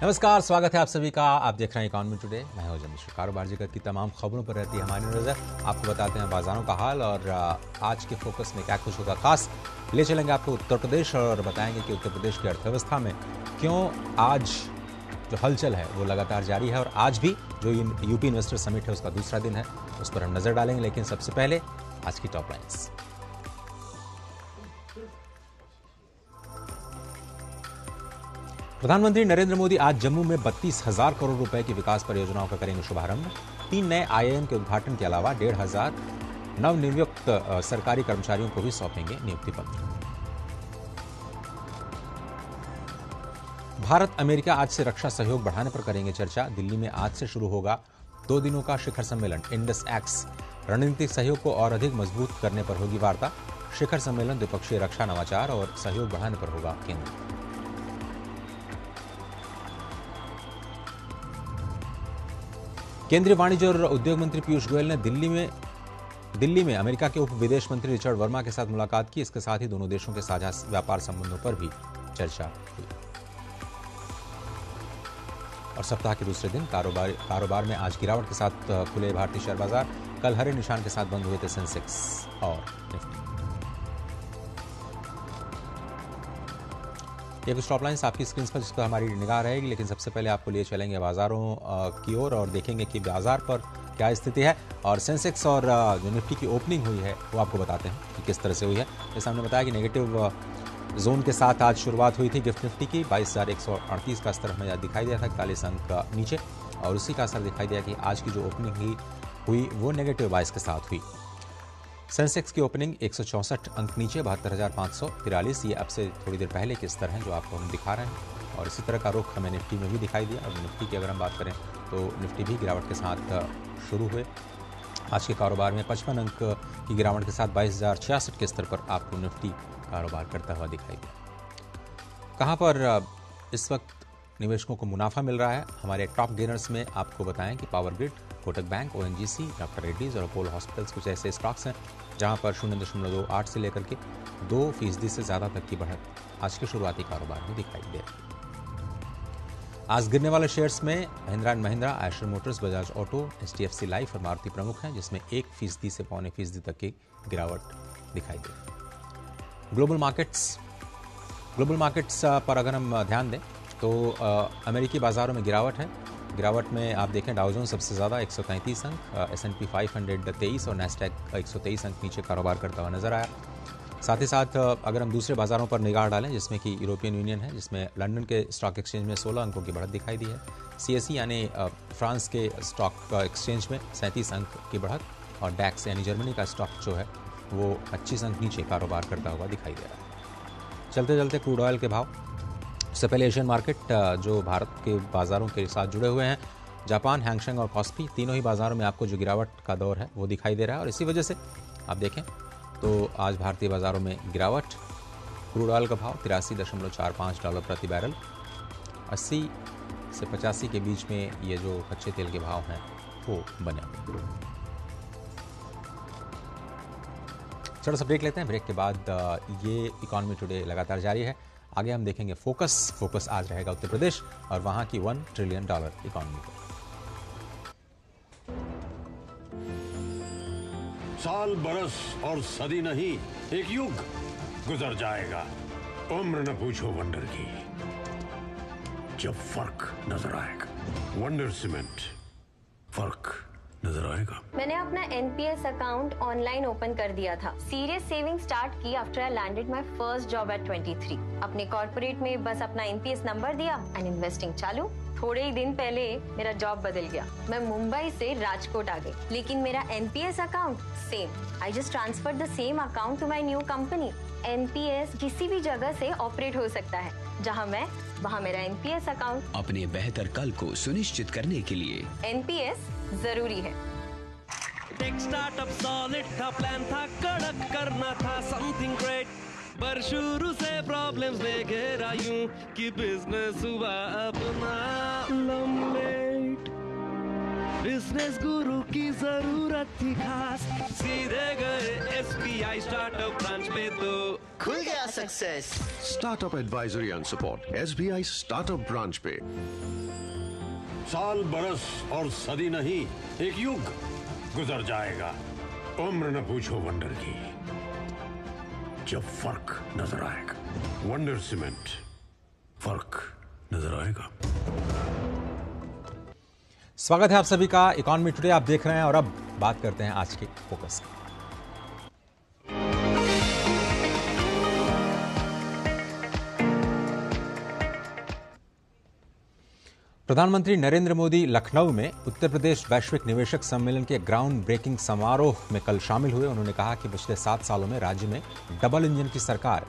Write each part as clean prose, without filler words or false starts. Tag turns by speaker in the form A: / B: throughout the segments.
A: नमस्कार, स्वागत है आप सभी का। आप देख रहे हैं इकोनॉमी टुडे। मैं हूं जमीश। कारोबार जगत की तमाम खबरों पर रहती है हमारी नजर। आपको बताते हैं बाजारों का हाल और आज के फोकस में क्या कुछ होगा खास। ले चलेंगे आपको उत्तर प्रदेश और बताएंगे कि उत्तर प्रदेश की अर्थव्यवस्था में क्यों आज जो हलचल है वो लगातार जारी है और आज भी जो यूपी इन्वेस्टर समिट है उसका दूसरा दिन है, उस पर हम नजर डालेंगे। लेकिन सबसे पहले आज की टॉप लाइन्स। प्रधानमंत्री नरेंद्र मोदी आज जम्मू में 32,000 करोड़ रुपए की विकास परियोजनाओं का करेंगे शुभारंभ। 3 नए आईआईएम के उद्घाटन के अलावा 1,500 नवनियुक्त सरकारी कर्मचारियों को भी सौंपेंगे नियुक्ति पत्र। भारत अमेरिका आज से रक्षा सहयोग बढ़ाने पर करेंगे चर्चा। दिल्ली में आज से शुरू होगा 2 दिनों का शिखर सम्मेलन इंडस एक्स। रणनीतिक सहयोग को और अधिक मजबूत करने पर होगी वार्ता। शिखर सम्मेलन द्विपक्षीय रक्षा, नवाचार और सहयोग बढ़ाने पर होगा केंद्र। केंद्रीय वाणिज्य और उद्योग मंत्री पीयूष गोयल ने दिल्ली में अमेरिका के उप विदेश मंत्री रिचर्ड वर्मा के साथ मुलाकात की। इसके साथ ही दोनों देशों के साझा व्यापार संबंधों पर भी चर्चा हुई। और सप्ताह के दूसरे दिन कारोबार में आज गिरावट के साथ खुले भारतीय शेयर बाजार। कल हरे निशान के साथ बंद हुए थे सेंसेक्स और निफ्टी। ये कुछ टॉप लाइन्स आपकी स्क्रीन पर जिस पर हमारी निगाह रहेगी। लेकिन सबसे पहले आपको लिए चलेंगे बाजारों की ओर और देखेंगे कि बाजार पर क्या स्थिति है। और सेंसेक्स और जो निफ्टी की ओपनिंग हुई है वो आपको बताते हैं कि किस तरह से हुई है। जैसे हमने बताया कि नेगेटिव जोन के साथ आज शुरुआत हुई थी गिफ्ट निफ्टी की। 22,138 का स्तर हमें दिखाई दिया था, 41 अंक नीचे। और उसी का असर दिखाई दिया कि आज की जो ओपनिंग हुई वो नेगेटिव 22 के साथ हुई। सेंसेक्स की ओपनिंग 164 अंक नीचे, 72,543। ये अब से थोड़ी देर पहले के स्तर हैं जो आपको हम दिखा रहे हैं। और इसी तरह का रुख हमें निफ्टी में भी दिखाई दिया। और निफ्टी की अगर हम बात करें तो निफ्टी भी गिरावट के साथ शुरू हुए। आज के कारोबार में 55 अंक की गिरावट के साथ 22,066 के स्तर पर आपको निफ्टी कारोबार करता हुआ दिखाई दिया। कहाँ पर इस वक्त निवेशकों को मुनाफा मिल रहा है? हमारे टॉप गेनर्स में आपको बताएं कि power grid, Kotak bank, ONGC, doctor Reddy's और अपोलो हॉस्पिटल्स कुछ ऐसे स्टॉक्स हैं जहां पर 0.28 से लेकर के 2% से ज्यादा तक की बढ़त आज के शुरुआती कारोबार में दिखाई दे रही है। आज गिरने वाले शेयर्स में Mahindra and Mahindra, Eicher Motors, Bajaj auto, HDFC life और मारुति प्रमुख हैं, जिसमें 1% से 0.25% तक की गिरावट दिखाई दे रही है। ग्लोबल मार्केट्स पर अगर हम ध्यान दें तो अमेरिकी बाजारों में गिरावट है। गिरावट में आप देखें डाउ जोन्स सबसे ज़्यादा 133 अंक, S&P 500 23 और नैस्डैक 123 अंक नीचे कारोबार करता हुआ नजर आया। साथ ही साथ अगर हम दूसरे बाजारों पर निगाह डालें जिसमें कि यूरोपियन यूनियन है, जिसमें लंदन के स्टॉक एक्सचेंज में 16 अंकों की बढ़त दिखाई दी है। CSE यानी फ्रांस के स्टॉक एक्सचेंज में 37 अंक की बढ़त और डैक्स यानी जर्मनी का स्टॉक जो है वो 25 अंक नीचे कारोबार करता हुआ दिखाई दे रहा है। चलते चलते क्रूड ऑयल के भाव। उससे पहले एशियन मार्केट जो भारत के बाजारों के साथ जुड़े हुए हैं, जापान, हैंगसेंग और कॉस्पी, तीनों ही बाजारों में आपको जो गिरावट का दौर है वो दिखाई दे रहा है। और इसी वजह से आप देखें तो आज भारतीय बाजारों में गिरावट। क्रूड ऑयल का भाव $83.45 प्रति बैरल, 80 से 85 के बीच में ये जो कच्चे तेल के भाव हैं वो बने हुए। छोटा सा ब्रेक लेते हैं। ब्रेक के बाद ये इकोनॉमी टुडे लगातार जारी है। आगे हम देखेंगे फोकस आज रहेगा उत्तर प्रदेश और वहां की $1 ट्रिलियन इकोनॉमी पर।
B: साल, बरस और सदी नहीं, एक युग गुजर जाएगा। उम्र न पूछो वंडर की, जब फर्क नजर आएगा। वंडर सीमेंट, फर्क नजर आएगा।
C: मैंने अपना एनपीएस अकाउंट ऑनलाइन ओपन कर दिया था। सीरियस सेविंग स्टार्ट की after I landed my first job eight 23। अपने कॉर्पोरेट में बस अपना एनपीएस नंबर दिया एंड इन्वेस्टिंग चालू। थोड़े ही दिन पहले मेरा जॉब बदल गया। मैं मुंबई से राजकोट आ गई, लेकिन मेरा NPS account same. I just transferred the same account to my new company. NPS किसी भी जगह से ऑपरेट हो सकता है। जहां मैं, वहां मेरा एनपीएस अकाउंट।
D: अपने बेहतर कल को सुनिश्चित करने के लिए
C: एनपीएस जरूरी है।
E: टेक स्टार्टअप सॉलिड था, प्लान था कड़क, करना था समथिंग ग्रेट, पर शुरू से प्रॉब्लम्स ले घेरा यूं कि बिजनेस हुआ अपना लम्बेट। बिजनेस गुरु की जरूरत थी खास, सीधे गए एसबीआई SBI स्टार्टअप ब्रांच पे तो
F: खुल गया success.
B: Startup advisory and support SBI startup branch पे। साल बरस और सदी नहीं, एक युग गुजर जाएगा। उम्र न पूछो वंडर की, जब फर्क नजर आएगा। वंडर सीमेंट, फर्क नजर आएगा।
A: स्वागत है आप सभी का इकोनॉमी टुडे आप देख रहे हैं और अब बात करते हैं आज के फोकस की। प्रधानमंत्री नरेंद्र मोदी लखनऊ में उत्तर प्रदेश वैश्विक निवेशक सम्मेलन के ग्राउंड ब्रेकिंग समारोह में कल शामिल हुए। उन्होंने कहा कि पिछले 7 सालों में राज्य में डबल इंजन की सरकार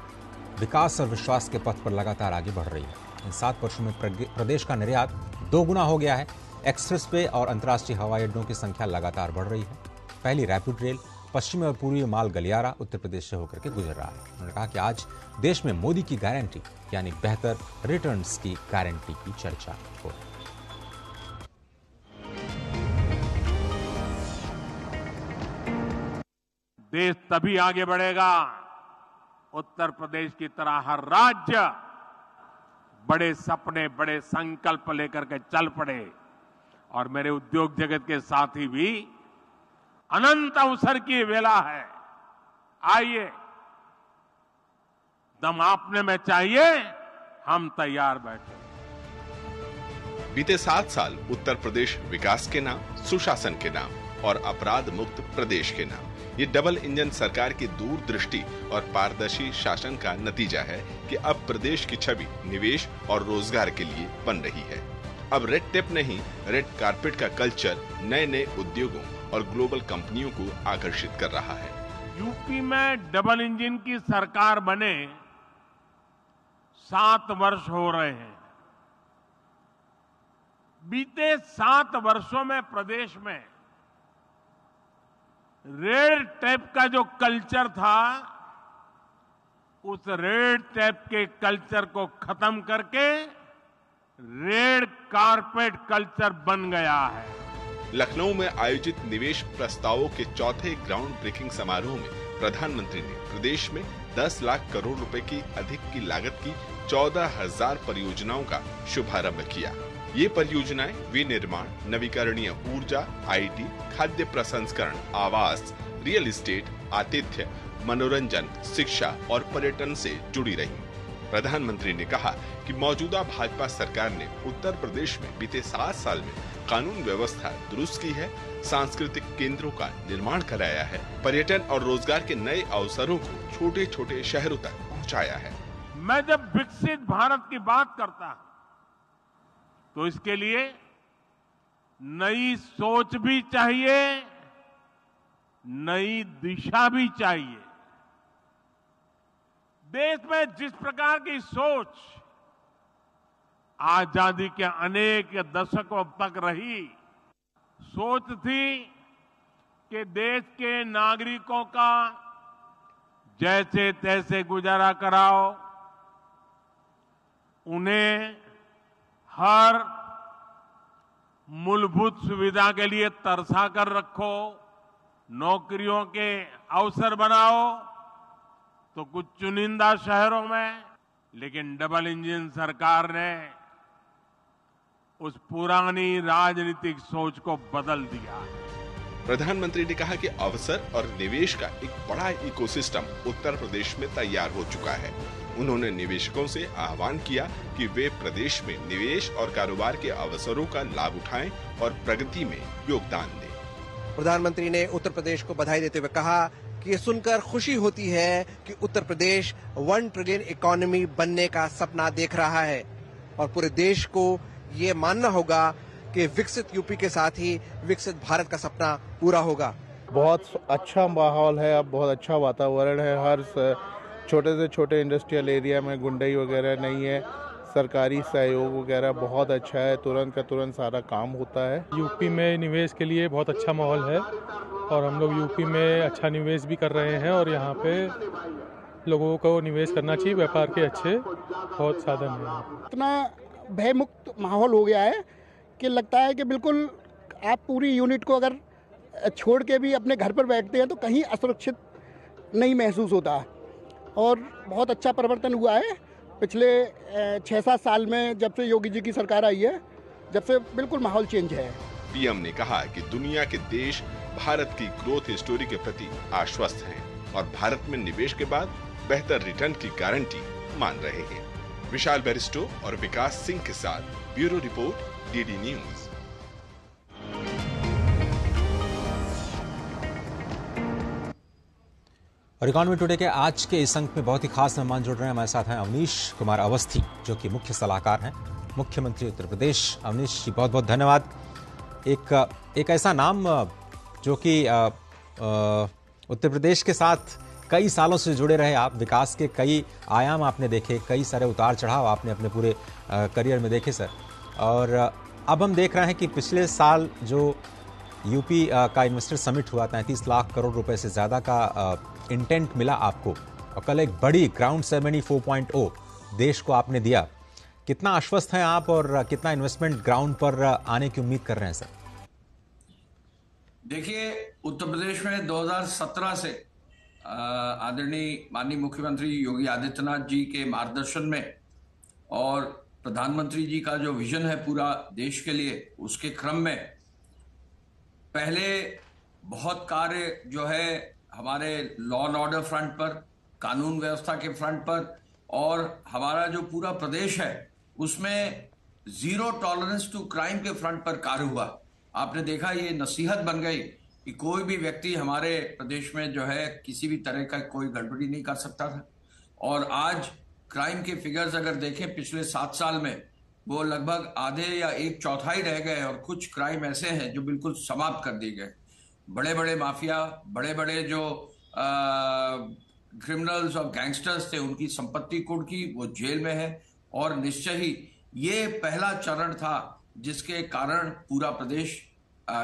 A: विकास और विश्वास के पथ पर लगातार आगे बढ़ रही है। इन 7 वर्षों में प्रदेश का निर्यात 2 गुना हो गया है। एक्सप्रेस वे और अंतर्राष्ट्रीय हवाई अड्डों की संख्या लगातार बढ़ रही है। पहली रैपिड रेल पश्चिमी और पूर्वी माल गलियारा उत्तर प्रदेश से होकर के गुजर रहा है। उन्होंने कहा कि आज देश में मोदी की गारंटी यानी बेहतर रिटर्न्स की गारंटी की चर्चा हो रही है।
G: देश तभी आगे बढ़ेगा उत्तर प्रदेश की तरह हर राज्य बड़े सपने, बड़े संकल्प लेकर के चल पड़े। और मेरे उद्योग जगत के साथी भी अनंत अवसर की वेला है। आइए, दम आपने में चाहिए, हम तैयार बैठे।
H: बीते 7 साल उत्तर प्रदेश विकास के नाम, सुशासन के नाम और अपराध मुक्त प्रदेश के नाम, ये डबल इंजन सरकार की दूरदृष्टि और पारदर्शी शासन का नतीजा है कि अब प्रदेश की छवि निवेश और रोजगार के लिए बन रही है। अब रेड टेप नहीं, रेड कारपेट का कल्चर नए नए उद्योगों और ग्लोबल कंपनियों को आकर्षित कर रहा है।
G: यूपी में डबल इंजन की सरकार बने 7 वर्ष हो रहे हैं। बीते 7 वर्षों में प्रदेश में रेड टेप का जो कल्चर था, उस रेड टेप के कल्चर को खत्म करके रेड कारपेट कल्चर बन गया है।
H: लखनऊ में आयोजित निवेश प्रस्तावों के चौथे ग्राउंड ब्रेकिंग समारोह में प्रधानमंत्री ने प्रदेश में 10 लाख करोड़ रुपए की अधिक की लागत की 14,000 परियोजनाओं का शुभारंभ किया। ये परियोजनाएं विनिर्माण, नवीकरणीय ऊर्जा, IT, खाद्य प्रसंस्करण, आवास, रियल एस्टेट, आतिथ्य, मनोरंजन, शिक्षा और पर्यटन से जुड़ी रही। प्रधानमंत्री ने कहा कि मौजूदा भाजपा सरकार ने उत्तर प्रदेश में बीते 7 साल में कानून व्यवस्था दुरुस्त की है, सांस्कृतिक केंद्रों का निर्माण कराया है, पर्यटन और रोजगार के नए अवसरों को छोटे छोटे शहरों तक पहुंचाया है।
G: मैं जब विकसित भारत की बात करता हूं तो इसके लिए नई सोच भी चाहिए, नई दिशा भी चाहिए। देश में जिस प्रकार की सोच आजादी के अनेक दशकों तक रही, सोच थी कि देश के नागरिकों का जैसे तैसे गुजारा कराओ, उन्हें हर मूलभूत सुविधा के लिए तरसा कर रखो, नौकरियों के अवसर बनाओ, तो कुछ चुनिंदा शहरों में। लेकिन डबल इंजन सरकार ने उस पुरानी राजनीतिक सोच को बदल दिया।
H: प्रधानमंत्री ने कहा कि अवसर और निवेश का एक बड़ा इकोसिस्टम उत्तर प्रदेश में तैयार हो चुका है। उन्होंने निवेशकों से आह्वान किया कि वे प्रदेश में निवेश और कारोबार के अवसरों का लाभ उठाएं और प्रगति में योगदान दें।
I: प्रधानमंत्री ने उत्तर प्रदेश को बधाई देते हुए कहा कि ये सुनकर खुशी होती है कि उत्तर प्रदेश 1 ट्रिलियन इकोनॉमी बनने का सपना देख रहा है और पूरे देश को ये मानना होगा कि विकसित यूपी के साथ ही विकसित भारत का सपना पूरा होगा।
J: बहुत अच्छा माहौल है, अब बहुत अच्छा वातावरण है। हर छोटे से छोटे इंडस्ट्रियल एरिया में गुंडाई वगैरह नहीं है, सरकारी सहयोग वगैरह बहुत अच्छा है, तुरंत का तुरंत सारा काम होता है।
K: यूपी में निवेश के लिए बहुत अच्छा माहौल है और हम लोग यूपी में अच्छा निवेश भी कर रहे हैं और यहाँ पे लोगों को निवेश करना चाहिए। व्यापार के अच्छे बहुत साधन हैं।
L: इतना भयमुक्त माहौल हो गया है कि लगता है कि बिल्कुल आप पूरी यूनिट को अगर छोड़ के भी अपने घर पर बैठते हैं तो कहीं असुरक्षित नहीं महसूस होता और बहुत अच्छा परिवर्तन हुआ है पिछले 6-7 साल में। जब से योगी जी की सरकार आई है, जब से बिल्कुल माहौल चेंज है।
H: पीएम ने कहा कि दुनिया के देश भारत की ग्रोथ स्टोरी के प्रति आश्वस्त हैं और भारत में निवेश के बाद बेहतर रिटर्न की गारंटी मान रहे हैं। विशाल बैरिस्टो और विकास सिंह के साथ ब्यूरो रिपोर्ट, डीडी न्यूज।
A: और इकोनॉमी टुडे के आज के इस अंक में बहुत ही खास मेहमान जुड़ रहे हैं। हमारे साथ हैं अवनीश कुमार अवस्थी, जो कि मुख्य सलाहकार हैं मुख्यमंत्री उत्तर प्रदेश। अवनीश जी, बहुत बहुत धन्यवाद। एक ऐसा नाम जो कि उत्तर प्रदेश के साथ कई सालों से जुड़े रहे आप, विकास के कई आयाम आपने देखे, कई सारे उतार चढ़ाव आपने अपने पूरे करियर में देखे सर। और अब हम देख रहे हैं कि पिछले साल जो यूपी का इन्वेस्टर समिट हुआ, 33 लाख करोड़ रुपए से ज़्यादा का इंटेंट मिला आपको, और कल एक बड़ी ग्राउंड सेरेमनी 4.0 देश को आपने दिया। कितना आश्वस्त हैं आप और कितना इन्वेस्टमेंट ग्राउंड पर आने की उम्मीद कर रहे हैं सर?
M: देखिए, उत्तर प्रदेश में 2017 से आदरणीय माननीय मुख्यमंत्री योगी आदित्यनाथ जी के मार्गदर्शन में और प्रधानमंत्री जी का जो विजन है पूरा देश के लिए, उसके क्रम में पहले बहुत कार्य जो है हमारे लॉ एंड ऑर्डर फ्रंट पर, कानून व्यवस्था के फ्रंट पर, और हमारा जो पूरा प्रदेश है उसमें जीरो टॉलरेंस टू क्राइम के फ्रंट पर कार्य हुआ। आपने देखा, ये नसीहत बन गई कि कोई भी व्यक्ति हमारे प्रदेश में जो है किसी भी तरह का कोई गड़बड़ी नहीं कर सकता था। और आज क्राइम के फिगर्स अगर देखें पिछले 7 साल में, वो लगभग आधे या 1/4 रह गए और कुछ क्राइम ऐसे हैं जो बिल्कुल समाप्त कर दिए गए। बड़े बड़े माफिया, बड़े बड़े जो क्रिमिनल्स और गैंगस्टर्स थे, उनकी संपत्ति कुर्क की, वो जेल में है। और निश्चय ही ये पहला चरण था जिसके कारण पूरा प्रदेश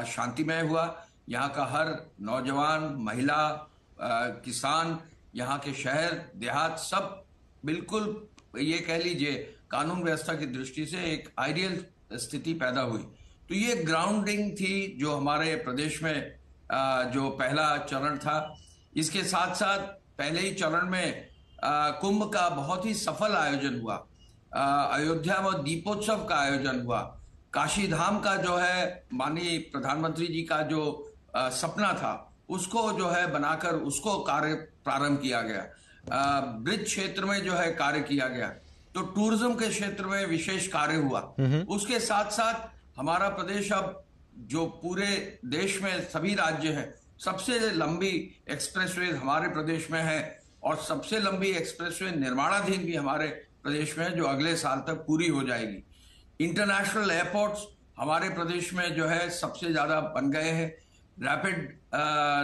M: शांतिमय हुआ। यहाँ का हर नौजवान, महिला, किसान, यहाँ के शहर देहात सब बिल्कुल ये कह लीजिए कानून व्यवस्था की दृष्टि से एक आइडियल स्थिति पैदा हुई। तो ये ग्राउंडिंग थी जो हमारे प्रदेश में जो पहला चरण था। इसके साथ साथ पहले ही चरण में कुंभ का बहुत ही सफल आयोजन हुआ, अयोध्या में दीपोत्सव का आयोजन हुआ, काशी धाम का जो है माननीय प्रधानमंत्री जी का जो सपना था उसको जो है बनाकर उसको कार्य प्रारंभ किया गया, ब्रिज क्षेत्र में जो है कार्य किया गया। तो टूरिज्म के क्षेत्र में विशेष कार्य हुआ। उसके साथ साथ हमारा प्रदेश अब जो पूरे देश में सभी राज्य हैं, सबसे लंबी एक्सप्रेसवे हमारे प्रदेश में है और सबसे लंबी एक्सप्रेसवे निर्माणाधीन भी हमारे प्रदेश में है, जो अगले साल तक पूरी हो जाएगी। इंटरनेशनल एयरपोर्ट्स हमारे प्रदेश में जो है सबसे ज्यादा बन गए हैं। रैपिड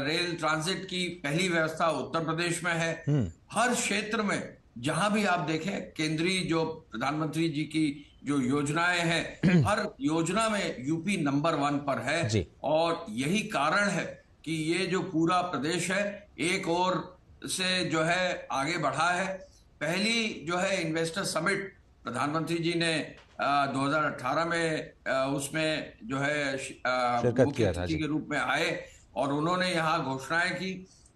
M: रेल ट्रांजिट की पहली व्यवस्था उत्तर प्रदेश में है। हर क्षेत्र में जहां भी आप देखें, केंद्रीय जो प्रधानमंत्री जी की जो योजनाएं हैं, हर योजना में यूपी नंबर 1 पर है। और यही कारण है कि ये जो पूरा प्रदेश है एक और से जो है आगे बढ़ा है। पहली जो है इन्वेस्टर समिट प्रधानमंत्री जी ने 2018 में उसमें जो है मुख्य अतिथि के रूप में आए और उन्होंने यहाँ घोषणाएं की।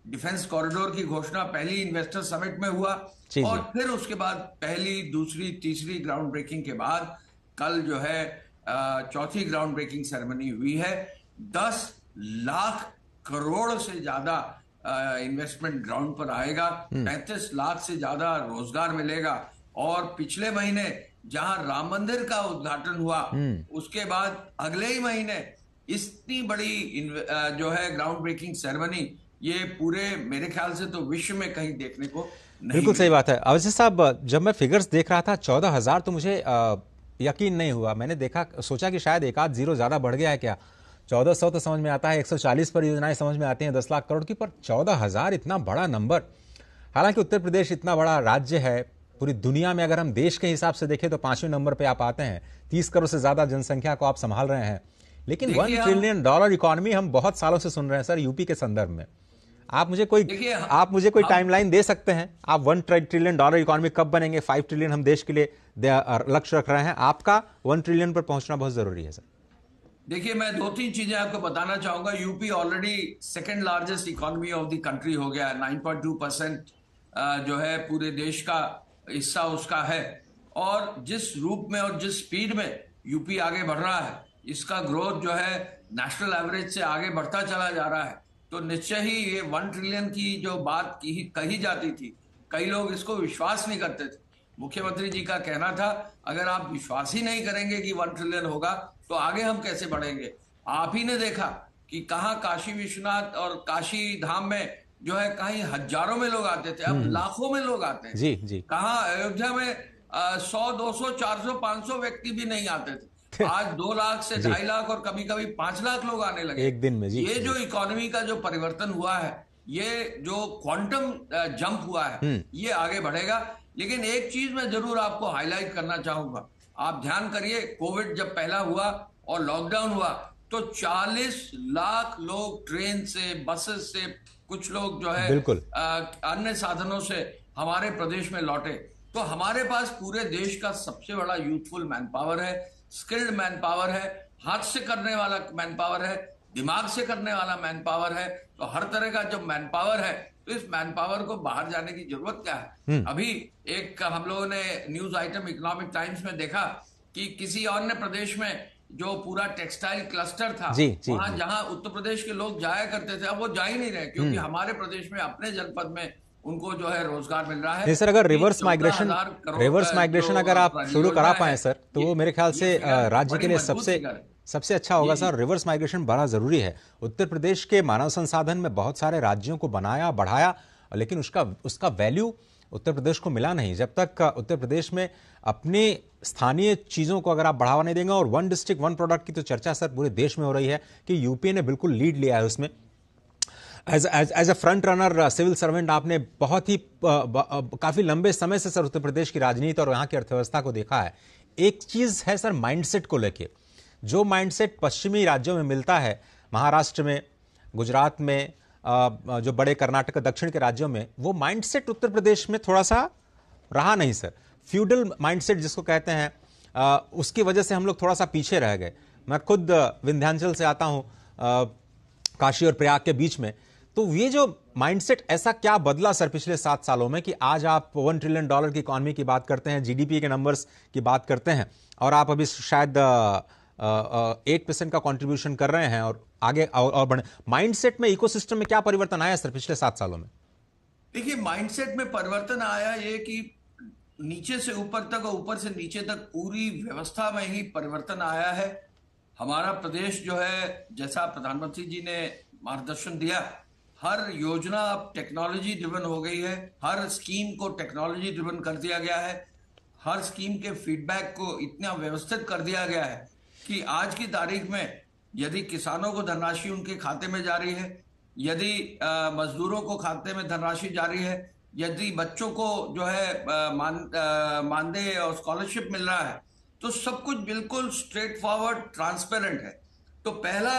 M: डिफेंस कॉरिडोर की घोषणा पहली इन्वेस्टर समिट में हुआ और फिर उसके बाद पहली, दूसरी, तीसरी ग्राउंड ब्रेकिंग के बाद कल जो है चौथी ग्राउंड ब्रेकिंग सेरेमनी हुई है। 10 लाख करोड़ से ज्यादा इन्वेस्टमेंट ग्राउंड पर आएगा, 35 लाख से ज्यादा रोजगार मिलेगा। और पिछले महीने जहां राम मंदिर का उद्घाटन हुआ, उसके बाद अगले ही महीने इतनी बड़ी जो है ग्राउंड ब्रेकिंग सेरेमनी, ये पूरे मेरे ख्याल से तो विश्व में कहीं देखने को नहीं।
A: बिल्कुल सही बात है। अवस्थी साहब, जब मैं फिगर्स देख रहा था 14,000 तो मुझे यकीन नहीं हुआ। मैंने देखा, सोचा कि शायद एक आध जीरो ज्यादा बढ़ गया है क्या। 1400 तो समझ में आता है, 140 परियोजनाएं समझ में आती हैं 10 लाख करोड़ की, पर 14,000 इतना बड़ा नंबर। हालांकि उत्तर प्रदेश इतना बड़ा राज्य है, पूरी दुनिया में अगर हम देश के हिसाब से देखें तो 5वें नंबर पे आप आते हैं। 30 करोड़ से ज्यादा जनसंख्या को आप संभाल रहे हैं। लेकिन $1 ट्रिलियन इकोनॉमी हम बहुत सालों से सुन रहे हैं सर यूपी के संदर्भ में। आप मुझे कोई टाइमलाइन दे सकते हैं? आप $1 ट्रिलियन इकोनॉमी कब बनेंगे? 5 ट्रिलियन हम देश के लिए लक्ष्य रख रहे हैं। आपका 1 ट्रिलियन पर पहुंचना बहुत जरूरी है सर।
M: देखिए, मैं 2-3 चीजें आपको बताना चाहूंगा। UP already second largest economy of the country हो गया है। 9.2% जो है पूरे देश का हिस्सा उसका है, और जिस रूप में और जिस स्पीड में यूपी आगे बढ़ रहा है, इसका ग्रोथ जो है नेशनल एवरेज से आगे बढ़ता चला जा रहा है। तो निश्चय ही ये 1 ट्रिलियन की जो बात कही जाती थी, कई लोग इसको विश्वास नहीं करते थे। मुख्यमंत्री जी का कहना था, अगर आप विश्वास ही नहीं करेंगे कि 1 ट्रिलियन होगा तो आगे हम कैसे बढ़ेंगे। आप ही ने देखा कि कहाँ काशी विश्वनाथ और काशी धाम में जो है कहीं हजारों में लोग आते थे, अब लाखों में लोग आते हैं।
A: जी जी।
M: कहाँ अयोध्या में 100, 200, 400, 500 व्यक्ति भी नहीं आते थे। आज 2 लाख से 2.5 लाख और कभी कभी 5 लाख लोग आने लगे
A: एक दिन में। जी,
M: ये जो इकोनॉमी का जो परिवर्तन हुआ है, ये जो क्वांटम जंप हुआ है, ये आगे बढ़ेगा। लेकिन एक चीज मैं जरूर आपको हाईलाइट करना चाहूंगा। आप ध्यान करिए, कोविड जब पहला हुआ और लॉकडाउन हुआ तो 40 लाख लोग ट्रेन से, बसेस से, कुछ लोग जो है अन्य साधनों से हमारे प्रदेश में लौटे। तो हमारे पास पूरे देश का सबसे बड़ा यूथफुल मैन पावर है, स्किल्ड मैन पावर है, हाथ से करने वाला मैन पावर है, दिमाग से करने वाला मैन पावर है। तो हर तरह का जो मैन पावर है, तो इस मैन पावर को बाहर जाने की जरूरत क्या है। अभी एक हम लोगों ने न्यूज आइटम इकोनॉमिक टाइम्स में देखा कि किसी अन्य प्रदेश में जो पूरा टेक्सटाइल क्लस्टर था, वहां जहां उत्तर प्रदेश के लोग जाया करते थे, अब वो जा ही नहीं रहे, क्योंकि हमारे प्रदेश में अपने जनपद में उनको जो है रोजगार मिल रहा है।
A: सर, अगर रिवर्स माइग्रेशन अगर आप शुरू करा पाए सर, तो वो मेरे ख्याल से राज्य के लिए सबसे अच्छा होगा सर। रिवर्स माइग्रेशन बड़ा जरूरी है। उत्तर प्रदेश के मानव संसाधन में बहुत सारे राज्यों को बनाया, बढ़ाया, लेकिन उसका वैल्यू उत्तर प्रदेश को मिला नहीं। जब तक उत्तर प्रदेश में अपने स्थानीय चीजों को अगर आप बढ़ावा नहीं देंगे, और 1 डिस्ट्रिक्ट 1 प्रोडक्ट की तो चर्चा सर पूरे देश में हो रही है कि यूपी ने बिल्कुल लीड लिया है उसमें। As a front runner civil servant आपने बहुत ही काफी लंबे समय से सर उत्तर प्रदेश की राजनीति और यहाँ की अर्थव्यवस्था को देखा है। एक चीज है सर माइंडसेट को लेके, जो माइंडसेट पश्चिमी राज्यों में मिलता है, महाराष्ट्र में, गुजरात में, जो बड़े कर्नाटक दक्षिण के राज्यों में, वो माइंडसेट उत्तर प्रदेश में थोड़ा सा रहा नहीं सर। फ्यूडल माइंडसेट जिसको कहते हैं, उसकी वजह से हम लोग थोड़ा सा पीछे रह गए। मैं खुद विंध्याचल से आता हूं, काशी और प्रयाग के बीच में। तो ये जो माइंडसेट ऐसा क्या बदला सर पिछले 7 सालों में कि आज आप $1 ट्रिलियन की इकोनॉमी की बात करते हैं, जीडीपी के नंबर्स की बात करते हैं, और आप अभी शायद 8% का कंट्रीब्यूशन कर रहे हैं और आगे और बढ़े। माइंडसेट में, इकोसिस्टम में क्या परिवर्तन आया सर पिछले 7 सालों में?
M: देखिए, माइंडसेट में परिवर्तन आया ये कि नीचे से ऊपर तक और ऊपर से नीचे तक पूरी व्यवस्था में ही परिवर्तन आया है। हमारा प्रदेश जो है, जैसा प्रधानमंत्री जी ने मार्गदर्शन दिया, हर योजना अब टेक्नोलॉजी ड्रिवन हो गई है। हर स्कीम को टेक्नोलॉजी ड्रिवन कर दिया गया है। हर स्कीम के फीडबैक को इतना व्यवस्थित कर दिया गया है कि आज की तारीख में यदि किसानों को धनराशि उनके खाते में जा रही है, यदि मजदूरों को खाते में धनराशि जा रही है, यदि बच्चों को जो है मानदेय और स्कॉलरशिप मिल रहा है, तो सब कुछ बिल्कुल स्ट्रेट फॉरवर्ड, ट्रांसपेरेंट है। तो पहला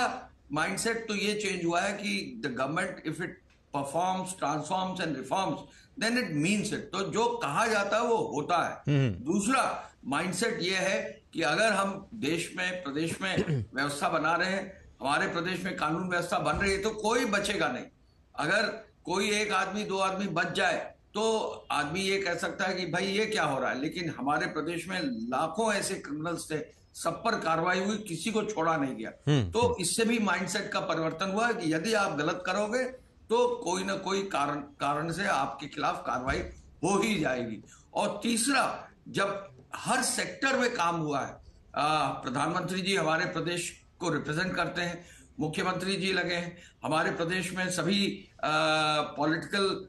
M: माइंडसेट तो ये चेंज हुआ है कि the government if it performs, transforms and reforms, then it means it. तो जो कहा जाता है वो होता है। दूसरा माइंडसेट ये है कि अगर हम देश में, प्रदेश में व्यवस्था बना रहे हैं, हमारे प्रदेश में कानून व्यवस्था बन रही है, तो कोई बचेगा नहीं। अगर कोई एक आदमी, 2 आदमी बच जाए तो आदमी ये कह सकता है कि भाई ये क्या हो रहा है। लेकिन हमारे प्रदेश में लाखों ऐसे क्रिमिनल्स थे, सब पर कार्रवाई हुई, किसी को छोड़ा नहीं गया। तो इससे भी माइंडसेट का परिवर्तन हुआ है कि यदि आप गलत करोगे तो कोई ना कोई कारण से आपके खिलाफ कार्रवाई हो ही जाएगी। और तीसरा, जब हर सेक्टर में काम हुआ है, प्रधानमंत्री जी हमारे प्रदेश को रिप्रेजेंट करते हैं, मुख्यमंत्री जी लगे हैं, हमारे प्रदेश में सभी पॉलिटिकल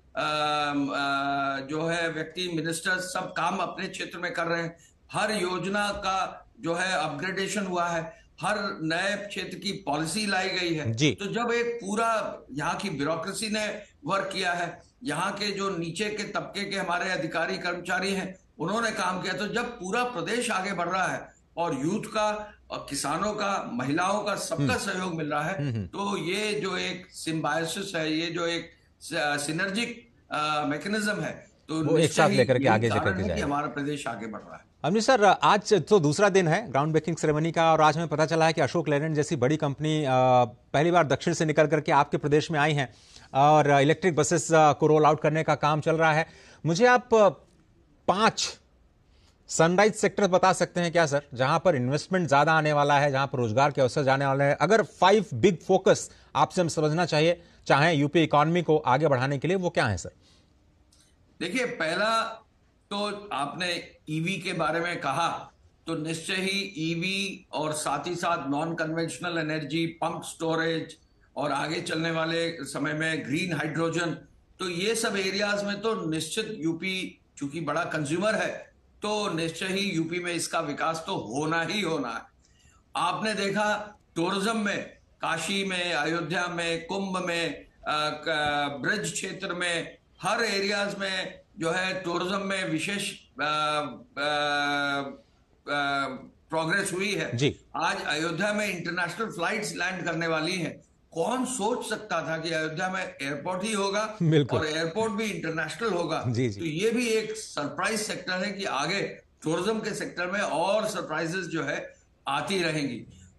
M: जो है व्यक्ति, मिनिस्टर, सब काम अपने क्षेत्र में कर रहे हैं। हर योजना का जो है अपग्रेडेशन हुआ है, हर नए क्षेत्र की पॉलिसी लाई गई है। तो जब एक पूरा यहाँ की ब्यूरोक्रेसी ने वर्क किया है, यहाँ के जो नीचे के तबके के हमारे अधिकारी कर्मचारी हैं, उन्होंने काम किया, तो जब पूरा प्रदेश आगे बढ़ रहा है और यूथ का और किसानों का, महिलाओं का, सबका सहयोग मिल रहा है, तो ये जो एक सिम्बायोसिस है, ये जो एक सिनर्जिक मैकेनिज्म है, तो
A: वो एक साथ लेकर के आगे
M: जाएगा, हमारा प्रदेश आगे बढ़ रहा है।
A: अमरीश सर, आज तो दूसरा दिन है ग्राउंड ब्रेकिंग सेरेमनी का, और आज हमें पता चला है कि अशोक लेलैंड जैसी बड़ी कंपनी पहली बार दक्षिण से निकल करके आपके प्रदेश में आई हैं और इलेक्ट्रिक बसेस को रोल आउट करने का काम चल रहा है। मुझे आप 5 सनराइज सेक्टर बता सकते हैं क्या सर, जहां पर इन्वेस्टमेंट ज्यादा आने वाला है, जहां पर रोजगार के अवसर जाने वाले हैं? अगर 5 बिग फोकस आपसे हम समझना चाहें यूपी इकोनॉमी को आगे बढ़ाने के लिए, वो क्या है सर?
M: देखिए, पहला तो आपने ईवी के बारे में कहा, तो निश्चय ही ईवी और साथ ही साथ non conventional energy, pump storage और आगे चलने वाले समय में ग्रीन हाइड्रोजन, तो ये सब एरियाज में तो निश्चित यूपी चूंकि बड़ा कंज्यूमर है तो निश्चय ही यूपी में इसका विकास तो होना ही होना है। आपने देखा टूरिज्म में, काशी में, अयोध्या में, कुंभ में, ब्रज क्षेत्र में, हर एरियाज में जो है टूरिज्म में विशेष प्रोग्रेस हुई है
A: जी।
M: आज अयोध्या में इंटरनेशनल फ्लाइट्स लैंड करने वाली हैं। कौन सोच सकता था कि अयोध्या में एयरपोर्ट ही होगा और एयरपोर्ट भी इंटरनेशनल होगा।
A: जी जी।
M: तो ये भी एक सरप्राइज सेक्टर है कि आगे टूरिज्म के सेक्टर में और सरप्राइजेस जो है आती रहेंगी।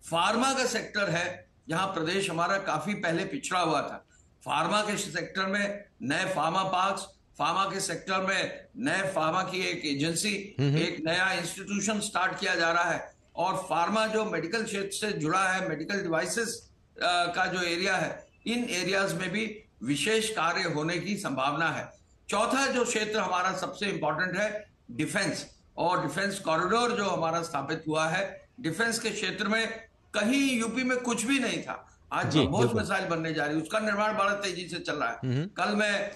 M: फार्मा का सेक्टर है, यहाँ प्रदेश हमारा काफी पहले पिछड़ा हुआ था। फार्मा के सेक्टर में नए फार्मा पार्क्स, फार्मा के सेक्टर में नए फार्मा की एक एजेंसी, एक नया इंस्टीट्यूशन स्टार्ट किया जा रहा है। और फार्मा जो मेडिकल क्षेत्र से जुड़ा है, मेडिकल डिवाइसेस का जो एरिया है, इन एरियाज में भी विशेष कार्य होने की संभावना है। चौथा जो क्षेत्र हमारा सबसे इंपॉर्टेंट है डिफेंस, और डिफेंस कॉरिडोर जो हमारा स्थापित हुआ है। डिफेंस के क्षेत्र में कहीं यूपी में कुछ भी नहीं था, आज ब्रह्मोस मिसाइल बनने जा रही है, उसका निर्माण बड़ा तेजी से चल रहा है। कल मैं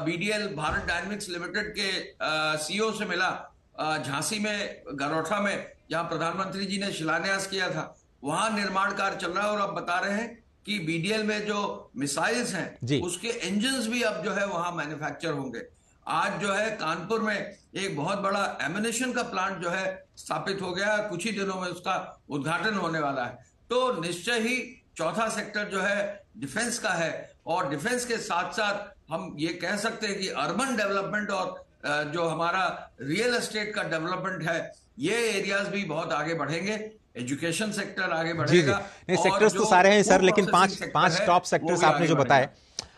M: बीडीएल भारत डायनेमिक्स लिमिटेड के सीईओ से मिला झांसी में, गरोठा में, जहां प्रधानमंत्री जी ने शिलान्यास किया था। वहां निर्माण कार्य चल रहा है और अब बता रहे हैं कि बीडीएल में जो मिसाइल्स हैं उसके इंजन्स भी अब जो है वहां मैन्युफैक्चर होंगे। आज जो है कानपुर में एक बहुत बड़ा एम्युनिशन का प्लांट जो है स्थापित हो गया है, कुछ ही दिनों में उसका उद्घाटन होने वाला है। तो निश्चय ही चौथा सेक्टर जो है डिफेंस का है, और डिफेंस के साथ साथ हम ये कह सकते हैं कि अर्बन डेवलपमेंट और जो हमारा रियल एस्टेट का डेवलपमेंट है, ये एरियाज भी बहुत आगे बढ़ेंगे। एजुकेशन सेक्टर आगे बढ़ेगा।
A: नहीं, सेक्टर्स तो सारे हैं सर, लेकिन पांच टॉप सेक्टर्स आपने जो बताए।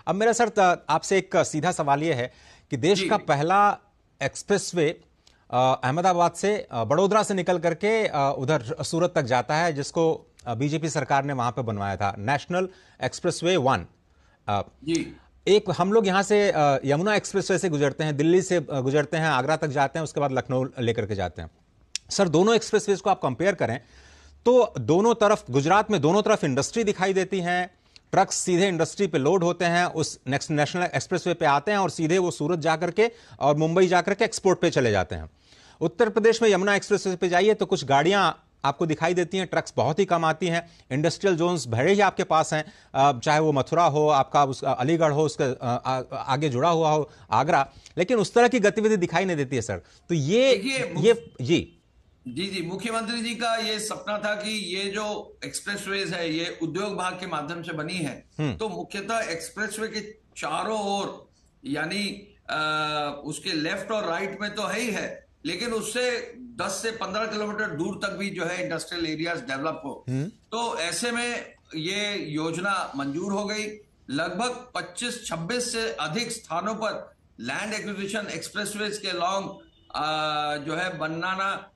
A: अब मेरा सर आपसे एक सीधा सवाल ये है कि देश का पहला एक्सप्रेसवे अहमदाबाद से बड़ोदरा से निकल करके उधर सूरत तक जाता है, जिसको बीजेपी सरकार ने वहां पे बनवाया था, नेशनल एक्सप्रेसवे 1। एक हम लोग यहाँ से यमुना एक्सप्रेसवे से गुजरते हैं, दिल्ली से गुजरते हैं, आगरा तक जाते हैं, उसके बाद लखनऊ लेकर के जाते हैं। सर, दोनों एक्सप्रेसवेज को आप कंपेयर करें तो दोनों तरफ, गुजरात में दोनों तरफ इंडस्ट्री दिखाई देती हैं, ट्रक्स सीधे इंडस्ट्री पे लोड होते हैं, उस नेक्स्ट नेशनल एक्सप्रेसवे पे आते हैं और सीधे वो सूरत जाकर के और मुंबई जाकर के एक्सपोर्ट पे चले जाते हैं। उत्तर प्रदेश में यमुना एक्सप्रेसवे पे जाइए तो कुछ गाड़ियां आपको दिखाई देती हैं, ट्रक्स बहुत ही कम आती हैं, इंडस्ट्रियल जोन्स भरे ही आपके पास हैं, चाहे वो मथुरा हो, आपका अलीगढ़ हो, उसके आगे जुड़ा हुआ हो आगरा, लेकिन उस तरह की गतिविधि दिखाई नहीं देती है सर। तो ये
M: जी, मुख्यमंत्री जी का ये सपना था कि ये जो एक्सप्रेसवेज है ये उद्योग विभाग के माध्यम से बनी है। तो मुख्यतः एक्सप्रेसवे के चारों ओर, यानी उसके लेफ्ट और राइट में तो है ही है, लेकिन उससे 10 से 15 किलोमीटर दूर तक भी जो है इंडस्ट्रियल एरियाज डेवलप हो। तो ऐसे में ये योजना मंजूर हो गई। लगभग 25-26 से अधिक स्थानों पर लैंड एक्विजिशन एक्सप्रेसवेज के लॉन्ग जो है बनाना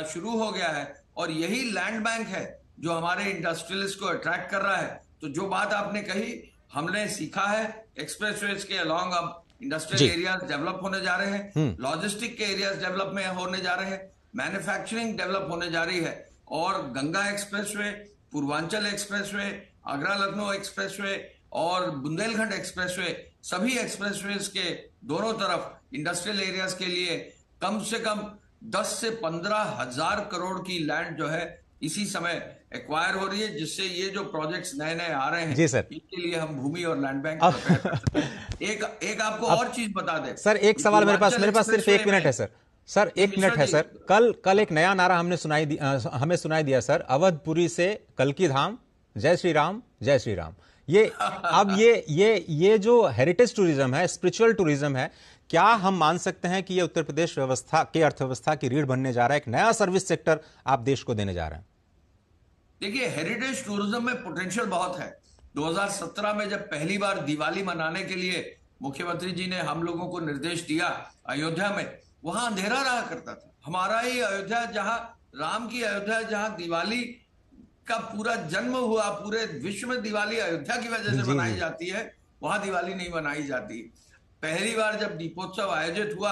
M: शुरू हो गया है, और यही लैंड बैंक है जो हमारे इंडस्ट्रियलिस्ट को अट्रैक्ट कर रहा है। तो जो बात आपने कही, हमने सीखा है, एक्सप्रेसवेज के अलॉन्ग अब इंडस्ट्रियल एरियाज डेवलप होने जा रहे हैं, लॉजिस्टिक के एरियाज डेवलप में होने जा रहे हैं, मैन्युफैक्चरिंग डेवलप होने जा रही है, और Ganga expressway, Purvanchal expressway, Agra Lucknow expressway और बुंदेलखंड एक्सप्रेसवे, सभी एक्सप्रेसवेज के दोनों तरफ इंडस्ट्रियल एरियाज के लिए कम से कम 10 से 15 हजार करोड़ की लैंड जो है इसी समय एक्वायर हो रही है, जिससे ये जो प्रोजेक्ट्स नए नए आ रहे हैं
A: जी सर,
M: इनके लिए हम भूमि और लैंड बैंक एक आपको और चीज बता दें
A: सर। एक सवाल मेरे पास सिर्फ 1 मिनट है सर, 1 मिनट है सर। कल एक नया नारा हमें सुनाई दिया सर, अवधपुरी से कल की धाम, जय श्री राम, जय श्री राम। ये अब ये जो हेरिटेज टूरिज्म है, स्पिरिचुअल टूरिज्म है, क्या हम मान सकते हैं कि ये उत्तर प्रदेश व्यवस्था के अर्थव्यवस्था की रीढ़ बनने जा रहा है, एक नया सर्विस सेक्टर आप देश को देने जा रहे हैं?
M: देखिए, हेरिटेज टूरिज्म में पोटेंशियल बहुत है। 2017 में जब पहली बार दिवाली मनाने के लिए मुख्यमंत्री जी ने हम लोगों को निर्देश दिया अयोध्या में, वहां अंधेरा रहा करता था। हमारा ही अयोध्या, जहां राम की अयोध्या, जहां दिवाली का पूरा जन्म हुआ, पूरे विश्व में दिवाली अयोध्या की वजह से मनाई जाती है, वहां दिवाली नहीं मनाई जाती। पहली बार जब दीपोत्सव आयोजित हुआ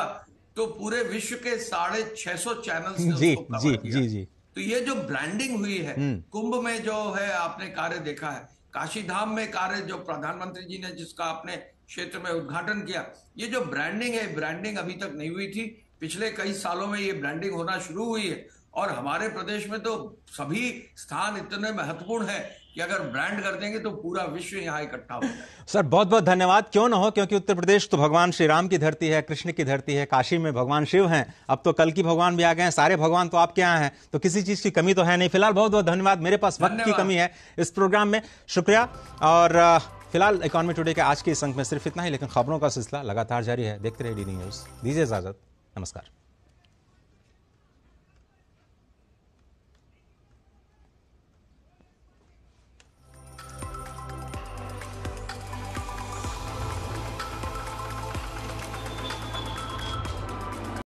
M: तो पूरे विश्व के 650 चैनल्स ने उसको कवर किया। तो ये जो ब्रांडिंग हुई है, कुंभ में जो है आपने कार्य देखा है, काशी धाम में कार्य जो प्रधानमंत्री जी ने जिसका अपने क्षेत्र में उद्घाटन किया, ये जो ब्रांडिंग है, ब्रांडिंग अभी तक नहीं हुई थी। पिछले कई सालों में ये ब्रांडिंग होना शुरू हुई है और हमारे प्रदेश में तो सभी स्थान इतने महत्वपूर्ण है कि अगर ब्रांड कर देंगे तो पूरा विश्व यहाँ इकट्ठा हो जाए।
A: सर बहुत बहुत धन्यवाद। क्यों ना हो, क्योंकि उत्तर प्रदेश तो भगवान श्री राम की धरती है, कृष्ण की धरती है, काशी में भगवान शिव हैं, अब तो कल की भगवान भी आ गए हैं, सारे भगवान तो आपके यहाँ हैं, तो किसी चीज की कमी तो है नहीं। फिलहाल बहुत बहुत धन्यवाद, मेरे पास वक्त की कमी है इस प्रोग्राम में, शुक्रिया। और फिलहाल इकोनॉमी टुडे के आज के इस अंक में सिर्फ इतना ही, लेकिन खबरों का सिलसिला लगातार जारी है। देखते रहिए DD न्यूज। दीजिए इजाजत, नमस्कार।